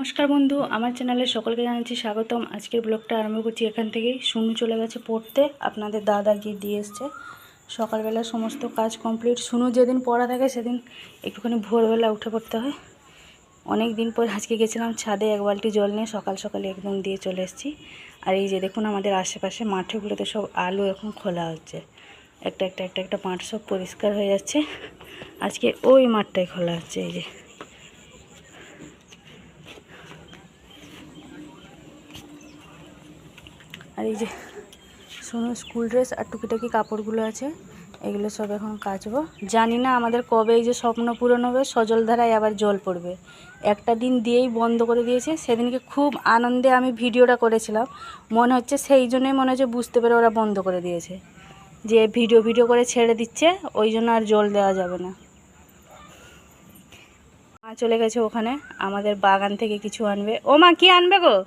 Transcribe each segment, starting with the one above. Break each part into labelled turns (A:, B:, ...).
A: নমস্কার বন্ধু, আমার চ্যানেলে সকলকে জানাচ্ছি স্বাগতম। আজকের ব্লগটা আরম্ভ করছি এখান থেকেই। শুনু চলে গেছে পড়তে, আপনাদের দাদা গিয়ে দিয়ে এসছে। সকালবেলা সমস্ত কাজ কমপ্লিট। শুনু যেদিন পড়া থাকে সেদিন একটুখানি ভোরবেলা উঠে পড়তে হয়। অনেক দিন পর আজকে গেছিলাম ছাদে এক বালতি জল নিয়ে, সকাল সকালে একদম দিয়ে চলে এসেছি। আর এই যে দেখুন আমাদের আশেপাশে মাঠেগুলোতে সব আলু এখন খোলা হচ্ছে। একটা একটা মাঠ সব পরিষ্কার হয়ে যাচ্ছে। আজকে ওই মাঠটাই খোলা হচ্ছে। এই যে আর এই যে শুনো স্কুল ড্রেস আর টুকিটাকি কাপড়গুলো আছে, এগুলো সব এখন কাচবো। জানি না আমাদের কবে এই যে স্বপ্ন পূরণ হবে, সজলধারায় আবার জল পড়বে। একটা দিন দিয়েই বন্ধ করে দিয়েছে। সেদিনকে খুব আনন্দে আমি ভিডিওটা করেছিলাম, মনে হচ্ছে সেই জন্যই মনে হচ্ছে বুঝতে পেরে ওরা বন্ধ করে দিয়েছে, যে ভিডিও করে ছেড়ে দিচ্ছে, ওই জন্য আর জল দেওয়া যাবে না। মা চলে গেছে ওখানে আমাদের বাগান থেকে কিছু আনবে। ও মা, কি আনবে গো?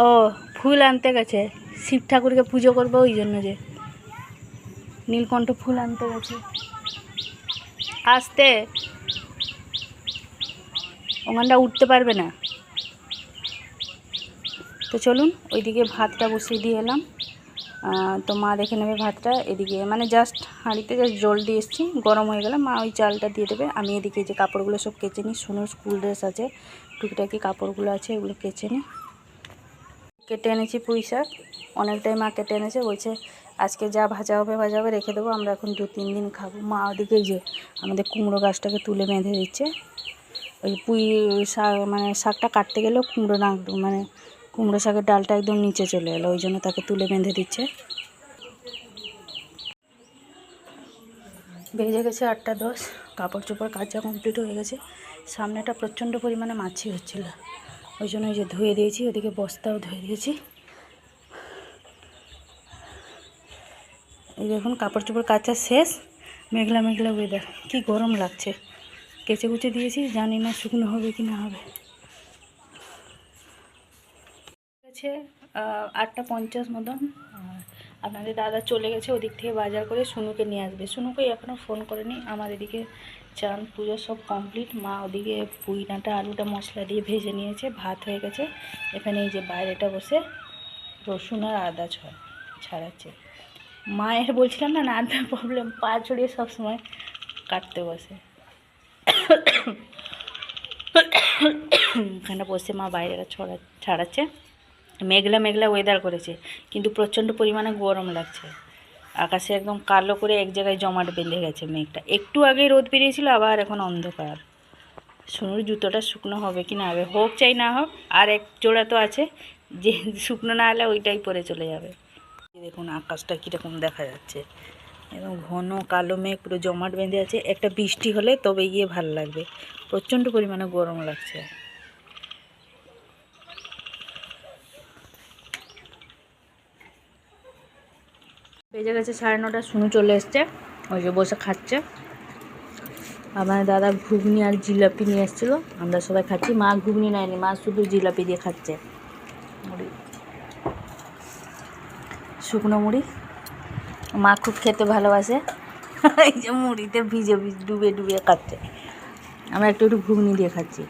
A: ও, ফুল আনতে গেছে, শিব ঠাকুরকে পুজো করবো, ওই জন্য যে নীলকণ্ঠ ফুল আনতে গেছে। আসতে ওখানটা উঠতে পারবে না। তো চলুন, ওইদিকে ভাতটা বসিয়ে দিয়ে এলাম। তো মা দেখে নেবে ভাতটা। এদিকে মানে জাস্ট হাঁড়িতে জাস্ট জল দিয়ে এসেছি, গরম হয়ে গেলে মা ওই চালটা দিয়ে দেবে। আমি এদিকে যে কাপড়গুলো সব কেচে নিই। শুনুন স্কুল ড্রেস আছে, টুকিটাকি কাপড়গুলো আছে, এগুলো কেচে নিই। কেটে এনেছি পুঁই শাক, অনেকটাই মা কেটে এনেছে। বলছে আজকে যা ভাজা হবে রেখে দেবো, আমরা এখন 2-3 দিন খাবো। মা ওদিকে যে আমাদের কুমড়ো গাছটাকে তুলে বেঁধে দিচ্ছে। ওই পুঁই শাক মানে শাকটা কাটতে গেলেও কুমড়ো না, মানে কুমড়ো শাকের ডালটা একদম নিচে চলে এলো, ওই জন্য তাকে তুলে বেঁধে দিচ্ছে। বেজে গেছে 8টা 10, কাপড় চোপড় কাচা কমপ্লিট হয়ে গেছে। সামনেটা প্রচণ্ড পরিমাণে মাছি হচ্ছিল, ওই জন্য এই যে ধুয়ে দিয়েছি। ওদিকে বস্তাও ধুয়ে দিয়েছি। এই দেখুন কাপড় চোপড় কাচা শেষ। মেঘলা মেঘলা ওয়েদার, কি গরম লাগছে। কেচে কুচে দিয়েছি, জানি না শুকনো হবে কি না হবে। গেছে 8টা 50 মতন। আপনাদের দাদা চলে গেছে ওদিক থেকে বাজার করে, শুনুকে নিয়ে আসবে। শুনুকে এখনও ফোন করেনি। আমার এদিকে চান পুজো সব কমপ্লিট। মা ওদিকে পুঁই ডাঁটা আলুটা মশলা দিয়ে ভেজে নিয়েছে, ভাত হয়ে গেছে। এখানে এই যে বাইরেটা বসে রসুন আর আদা ছাড়াচ্ছে। মায়ের বলছিলাম না, নার্ভের প্রবলেম, পা ছড়িয়ে সবসময় কাটতে বসে। এখানে বসে মা বাইরেটা ছাড়াচ্ছে। মেঘলা মেঘলা ওয়েদার করেছে, কিন্তু প্রচণ্ড পরিমাণে গরম লাগছে। আকাশে একদম কালো করে এক জায়গায় জমাট বেঁধে গেছে মেঘটা। একটু আগে রোদ বেরিয়েছিল, আবার এখন অন্ধকার। শুনুর জুতোটা শুকনো হবে কি না হবে, হোক চাই না হোক। আর এক জোড়া তো আছে, যে শুকনো না হলে ওইটাই পরে চলে যাবে। দেখুন আকাশটা কীরকম দেখা যাচ্ছে, একদম ঘন কালো মেঘ পুরো জমাট বেঁধে আছে। একটা বৃষ্টি হলে তবে গিয়ে ভালো লাগবে, প্রচণ্ড পরিমাণে গরম লাগছে। বেজে গেছে 9:30, শুনু চলে এসছে, ওই যে বসে খাচ্ছে। আমার দাদা ঘুগনি আর জিলাপি নিয়ে এসেছিলো, আমরা সবাই খাচ্ছি। মা ঘুগনি নেয়নি, মা শুধু জিলাপি দিয়ে খাচ্ছে। মুড়ি, শুকনো মুড়ি মা খুব খেতে ভালোবাসে। এই যে মুড়িতে ভিজে ডুবে খাচ্ছে, আমরা একটু ঘুগনি দিয়ে খাচ্ছি।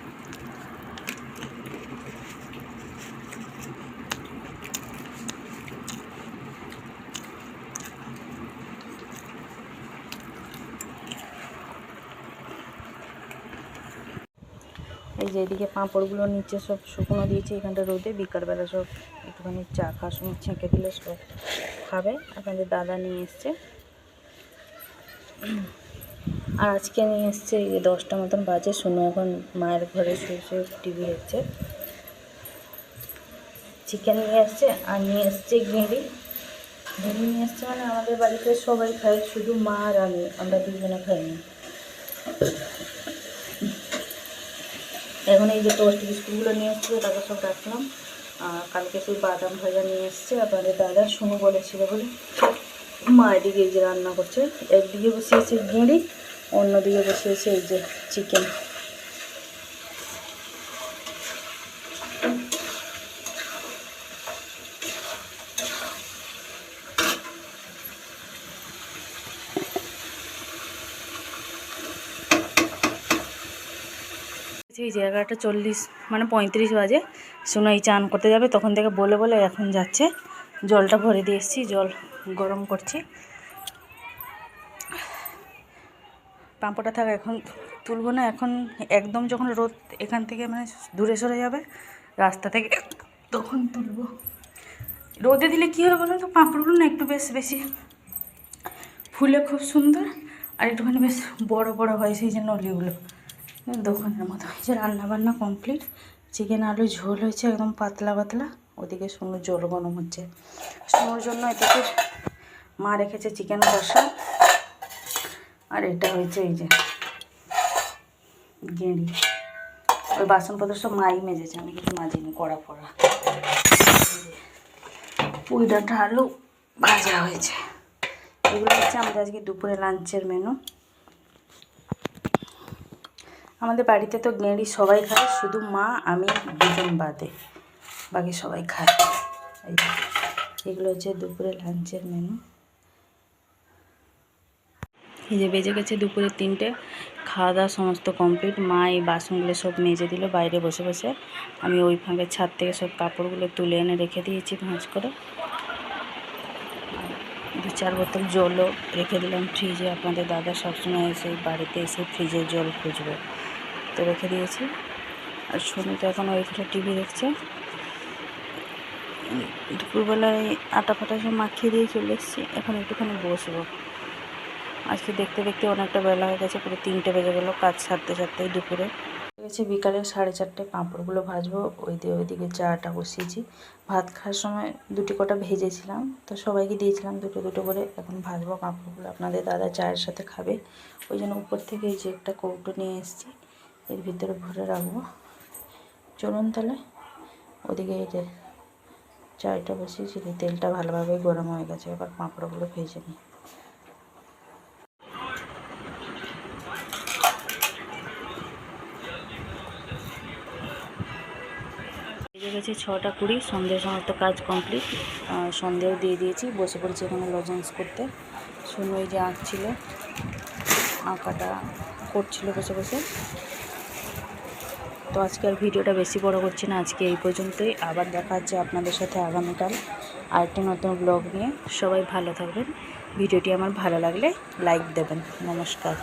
A: এই যে এদিকে পাঁপড়গুলো নিচে সব শুকনো দিয়েছি, এখানটা রোদে। বিকালবেলা সব একটুখানি চা খাওয়ার সময় ছেঁকে দিলে সব খাবে। আপনাদের দাদা নিয়ে এসছে, আর আজকে নিয়ে এসছে এই 10টা মতন বাজে। শুনো এখন মায়ের ঘরে শুয়ে টিভি হচ্ছে। চিকেন নিয়ে এসছে, আর নিয়ে এসছে ঘেঁড়ি নিয়ে এসছে। মানে আমাদের বাড়িতে সবাই খায়, শুধু মা আর আমি, আমরা দুজনে খাইনি। এখন এই যে টোস্ট বিস্কুটগুলো নিয়ে এসেছিলো, তাকে সব রাখলাম। আর কালকে সেই বাদাম ভাজা নিয়ে এসছে আপনাদের দাদা, শুনু বলেছিল বলে। মা এদিকে এই যে রান্না করছে, একদিকে বসিয়েছে ঘেঁড়ি, অন্যদিকে বসিয়েছে এই যে চিকেন। এই যে 11:40 মানে 35 বাজে। সোনাই চান করতে যাবে, তখন থেকে বলে বলে এখন যাচ্ছে। জলটা ভরে দিয়ে এসেছি, জল গরম করছি। পাঁপড়টা থাক, এখন তুলবো না। এখন একদম যখন রোদ এখান থেকে মানে দূরে সরে যাবে রাস্তা থেকে, তখন তুলবো। রোদে দিলে কী হবে বলো তো, পাঁপড়গুলো না একটু বেশি ফুলে খুব সুন্দর, আর একটুখানি বেশ বড় বড় হয়, সেই জন্য নলিগুলো দোকানের মতো। যে রান্নাবান্না কমপ্লিট, চিকেন আলু ঝোল হয়েছে একদম পাতলা পাতলা। ওদিকে শুনো জল গরম হচ্ছে। শুনোর জন্য এদিকে মা রেখেছে চিকেন কষা, আর এটা হয়েছে এই যে গেঁড়ি। ওই বাসনপত্র সব মাই মেজেছে, আমি কিছু মাজিনি, কড়া পড়া। পুঁই ডাঁটা আলু ভাজা হয়েছে। এগুলো হচ্ছে আমাদের আজকে দুপুরে লাঞ্চের মেনু। আমাদের বাড়িতে তো গেঁড়ি সবাই খায়, শুধু মা আমি দুজন বাদে, বাকি সবাই খায়। এগুলো হচ্ছে দুপুরে লাঞ্চের মেনু। এই যে বেজে গেছে দুপুরে 3টে, খাওয়া দাওয়া সমস্ত কমপ্লিট। মা এই বাসনগুলো সব মেজে দিল বাইরে বসে বসে। আমি ওই ফাঁকে ছাদ থেকে সব কাপড়গুলো তুলে এনে রেখে দিয়েছি ভাঁজ করে। 2-4 বোতল জলও রেখে দিলাম ফ্রিজে। আপনাদের দাদা সবসময় এসে বাড়িতে এসে ফ্রিজের জল খুঁজবে, তো রেখে দিয়েছি। আর সোনু তো এখন ওই ঘরে টিভি দেখছে। দুপুরবেলায় আটা ফাটা সব মাখিয়ে দিয়ে চলে এসেছি, এখন একটুখানি বসবো। আজকে দেখতে দেখতে অনেকটা বেলা হয়ে গেছে, পুরো 3টে বেজে গেলো কাজ সারতে সারতেই দুপুরে। গেছে বিকালে 4:30। পাঁপড়গুলো ভাজবো, ওইদিকে চাটা বসিয়েছি। ভাত খাওয়ার সময় 2টি কটা ভেজেছিলাম, তো সবাইকে দিয়েছিলাম 2 করে। এখন ভাজবো পাঁপড়গুলো, আপনাদের দাদা চায়ের সাথে খাবে, ওই জন্য উপর থেকে এই যে একটা কৌটো নিয়ে এসেছি, এর ভিতরে ভরে রাখবো। চলুন তাহলে। ওদিকে এই যে চাটা বসিয়েছি, তেলটা ভালোভাবে গরম হয়ে গেছে, এবার পাঁপড়গুলো ভেজে নিই। বেজে গেছে 6:20, সন্ধ্যের সমস্ত কাজ কমপ্লিট। সন্ধ্যেও দিয়ে দিয়েছি, বসে পড়েছি এখানে লজেন্স করতে। শুনো এই যে আঁকছিল, আঁকাটা করছিল বসে বসে। তো আজকে আর ভিডিওটা বেশি বড় করছি না, আজকে এই পর্যন্তই। আবার দেখা হচ্ছে আপনাদের সাথে আগামীকাল আরেকটি নতুন ব্লগ নিয়ে। সবাই ভালো থাকবেন। ভিডিওটি আমার ভালো লাগলে লাইক দেবেন। নমস্কার।